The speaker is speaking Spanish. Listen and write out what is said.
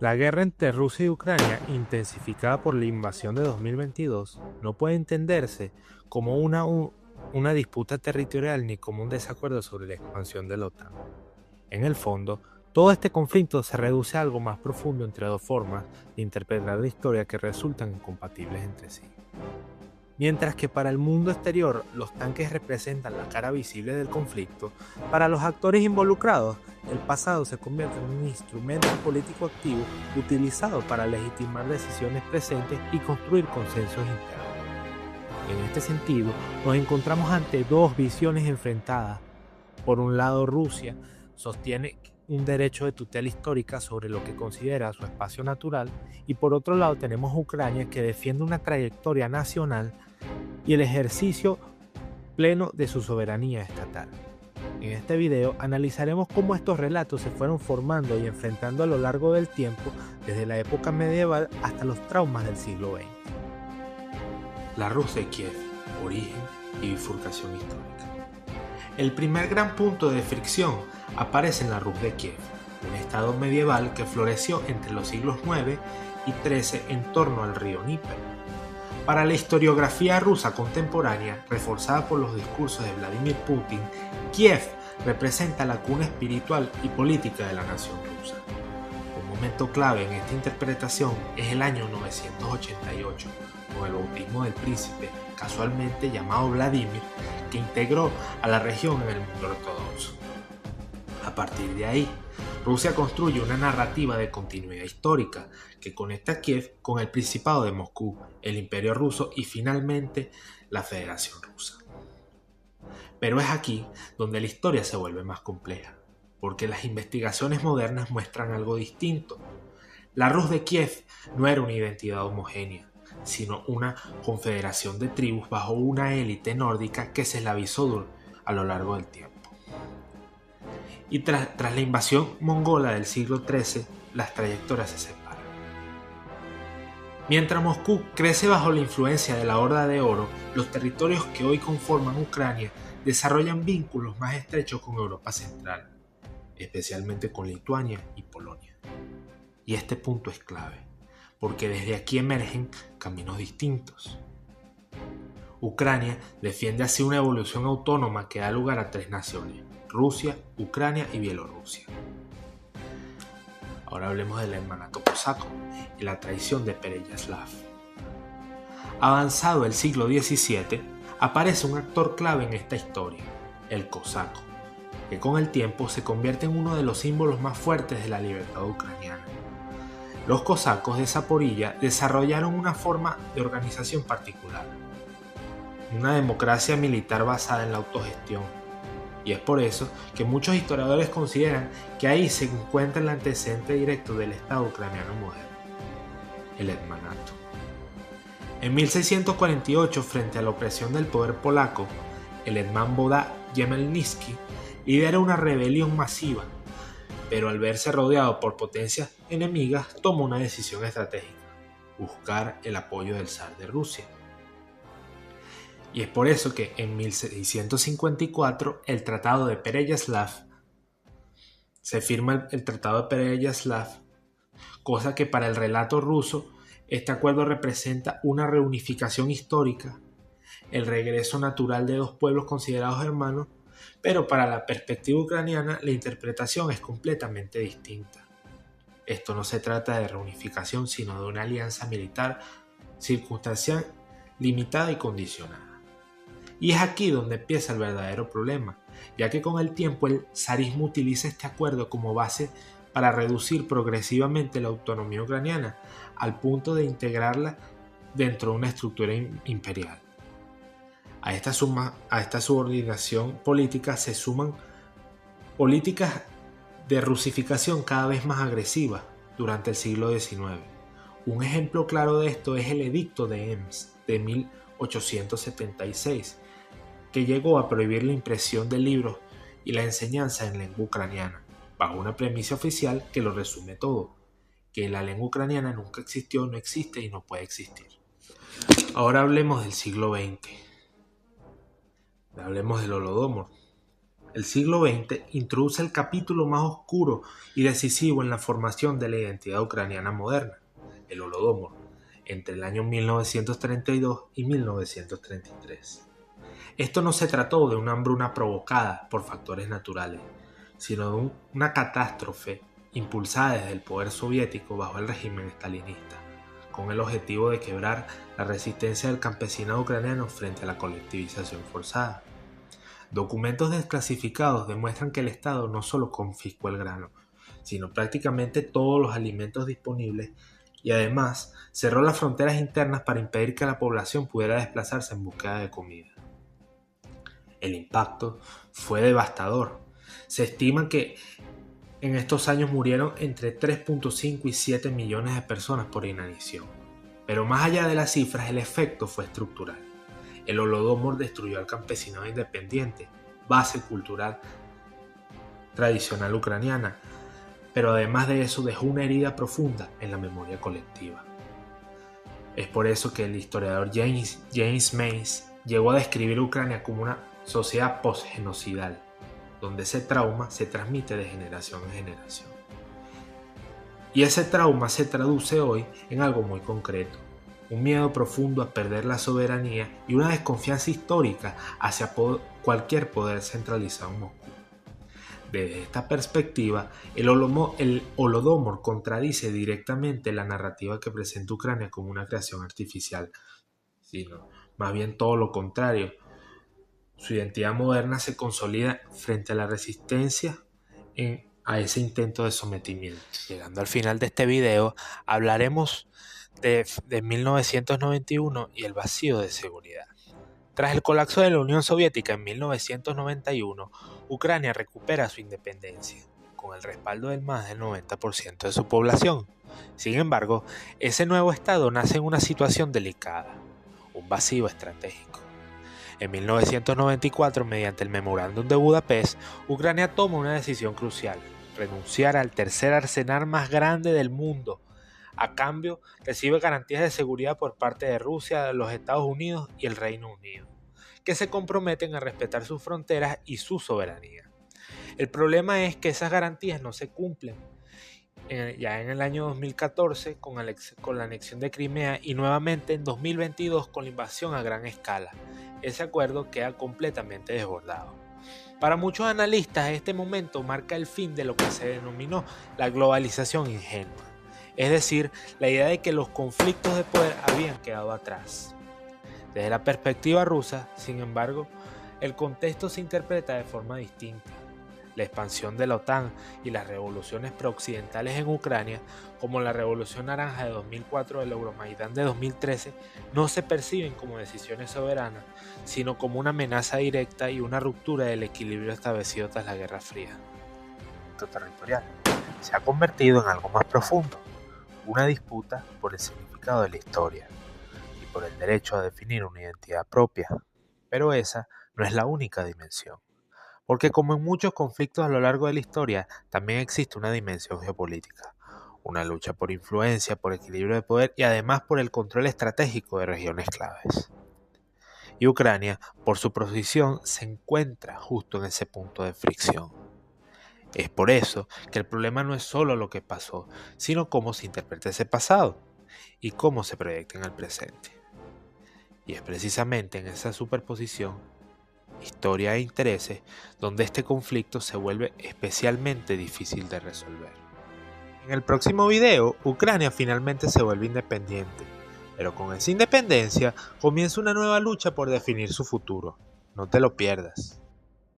La guerra entre Rusia y Ucrania, intensificada por la invasión de 2022, no puede entenderse como una disputa territorial ni como un desacuerdo sobre la expansión de la OTAN. En el fondo, todo este conflicto se reduce a algo más profundo entre dos formas de interpretar la historia que resultan incompatibles entre sí. Mientras que para el mundo exterior los tanques representan la cara visible del conflicto, para los actores involucrados, el pasado se convierte en un instrumento político activo utilizado para legitimar decisiones presentes y construir consensos internos. En este sentido, nos encontramos ante dos visiones enfrentadas. Por un lado, Rusia sostiene un derecho de tutela histórica sobre lo que considera su espacio natural, y por otro lado tenemos Ucrania, que defiende una trayectoria nacional y el ejercicio pleno de su soberanía estatal. En este video analizaremos cómo estos relatos se fueron formando y enfrentando a lo largo del tiempo, desde la época medieval hasta los traumas del siglo XX. La Rus de Kiev, origen y bifurcación histórica. El primer gran punto de fricción aparece en la Rus de Kiev, un estado medieval que floreció entre los siglos IX y XIII en torno al río Dnieper. Para la historiografía rusa contemporánea, reforzada por los discursos de Vladimir Putin, Kiev representa la cuna espiritual y política de la nación rusa. Un momento clave en esta interpretación es el año 988, con el bautismo del príncipe, casualmente llamado Vladimir, que integró a la región en el mundo ortodoxo. A partir de ahí, Rusia construye una narrativa de continuidad histórica que conecta a Kiev con el Principado de Moscú, el Imperio ruso y finalmente la Federación Rusa. Pero es aquí donde la historia se vuelve más compleja, porque las investigaciones modernas muestran algo distinto. La Rus de Kiev no era una identidad homogénea, sino una confederación de tribus bajo una élite nórdica que se eslavizó a lo largo del tiempo. Y tras la invasión mongola del siglo XIII, las trayectorias se separan. Mientras Moscú crece bajo la influencia de la Horda de Oro, los territorios que hoy conforman Ucrania desarrollan vínculos más estrechos con Europa Central, especialmente con Lituania y Polonia. Y este punto es clave, porque desde aquí emergen caminos distintos. Ucrania defiende así una evolución autónoma que da lugar a tres naciones: Rusia, Ucrania y Bielorrusia. Ahora hablemos del hermanato cosaco y la traición de Pereyaslav. Avanzado el siglo XVII, aparece un actor clave en esta historia, el cosaco, que con el tiempo se convierte en uno de los símbolos más fuertes de la libertad ucraniana. Los cosacos de Zaporilla desarrollaron una forma de organización particular, una democracia militar basada en la autogestión, y es por eso que muchos historiadores consideran que ahí se encuentra el antecedente directo del Estado ucraniano moderno, el Hetmanato. En 1648, frente a la opresión del poder polaco, el hetman Boda Khmelnytsky lidera una rebelión masiva, pero al verse rodeado por potencias enemigas, toma una decisión estratégica: buscar el apoyo del zar de Rusia. Y es por eso que en 1654 el Tratado de Pereyaslav se firma el Tratado de Pereyaslav, cosa que para el relato ruso este acuerdo representa una reunificación histórica, el regreso natural de dos pueblos considerados hermanos, pero para la perspectiva ucraniana la interpretación es completamente distinta. Esto no se trata de reunificación, sino de una alianza militar circunstancial, limitada y condicionada. Y es aquí donde empieza el verdadero problema, ya que con el tiempo el zarismo utiliza este acuerdo como base para reducir progresivamente la autonomía ucraniana, al punto de integrarla dentro de una estructura imperial. A esta subordinación política se suman políticas de rusificación cada vez más agresivas durante el siglo XIX. Un ejemplo claro de esto es el Edicto de Ems de 1876, que llegó a prohibir la impresión de libros y la enseñanza en lengua ucraniana, bajo una premisa oficial que lo resume todo: que la lengua ucraniana nunca existió, no existe y no puede existir. Ahora hablemos del siglo XX. Hablemos del Holodomor. El siglo XX introduce el capítulo más oscuro y decisivo en la formación de la identidad ucraniana moderna, el Holodomor, entre el año 1932 y 1933. Esto no se trató de una hambruna provocada por factores naturales, sino de una catástrofe impulsada desde el poder soviético bajo el régimen stalinista, con el objetivo de quebrar la resistencia del campesinado ucraniano frente a la colectivización forzada. Documentos desclasificados demuestran que el Estado no solo confiscó el grano, sino prácticamente todos los alimentos disponibles y además cerró las fronteras internas para impedir que la población pudiera desplazarse en búsqueda de comida. El impacto fue devastador. Se estima que en estos años murieron entre 3.5 y 7 millones de personas por inanición. Pero más allá de las cifras, el efecto fue estructural. El Holodomor destruyó al campesinado independiente, base cultural tradicional ucraniana, pero además de eso dejó una herida profunda en la memoria colectiva. Es por eso que el historiador James Mace llegó a describir Ucrania como una sociedad post-genocidal, donde ese trauma se transmite de generación en generación. Y ese trauma se traduce hoy en algo muy concreto: un miedo profundo a perder la soberanía y una desconfianza histórica hacia cualquier poder centralizado en Moscú. Desde esta perspectiva, el Holodomor contradice directamente la narrativa que presenta Ucrania como una creación artificial, sino más bien todo lo contrario. Su identidad moderna se consolida frente a la resistencia a ese intento de sometimiento. Llegando al final de este video, hablaremos de 1991 y el vacío de seguridad. Tras el colapso de la Unión Soviética en 1991, Ucrania recupera su independencia, con el respaldo del más del 90% de su población. Sin embargo, ese nuevo Estado nace en una situación delicada, un vacío estratégico. En 1994, mediante el Memorándum de Budapest, Ucrania toma una decisión crucial: renunciar al tercer arsenal más grande del mundo. A cambio, recibe garantías de seguridad por parte de Rusia, los Estados Unidos y el Reino Unido, que se comprometen a respetar sus fronteras y su soberanía. El problema es que esas garantías no se cumplen. Ya en el año 2014 con la anexión de Crimea y nuevamente en 2022 con la invasión a gran escala. Ese acuerdo queda completamente desbordado. Para muchos analistas, este momento marca el fin de lo que se denominó la globalización ingenua, es decir, la idea de que los conflictos de poder habían quedado atrás. Desde la perspectiva rusa, sin embargo, el contexto se interpreta de forma distinta. La expansión de la OTAN y las revoluciones prooccidentales en Ucrania, como la Revolución Naranja de 2004 o el Euromaidán de 2013, no se perciben como decisiones soberanas, sino como una amenaza directa y una ruptura del equilibrio establecido tras la Guerra Fría. El conflicto territorial se ha convertido en algo más profundo, una disputa por el significado de la historia y por el derecho a definir una identidad propia. Pero esa no es la única dimensión. Porque como en muchos conflictos a lo largo de la historia, también existe una dimensión geopolítica, una lucha por influencia, por equilibrio de poder y además por el control estratégico de regiones claves. Y Ucrania, por su posición, se encuentra justo en ese punto de fricción. Es por eso que el problema no es solo lo que pasó, sino cómo se interpreta ese pasado y cómo se proyecta en el presente. Y es precisamente en esa superposición, historia e intereses, donde este conflicto se vuelve especialmente difícil de resolver. En el próximo video, Ucrania finalmente se vuelve independiente, pero con esa independencia comienza una nueva lucha por definir su futuro. No te lo pierdas.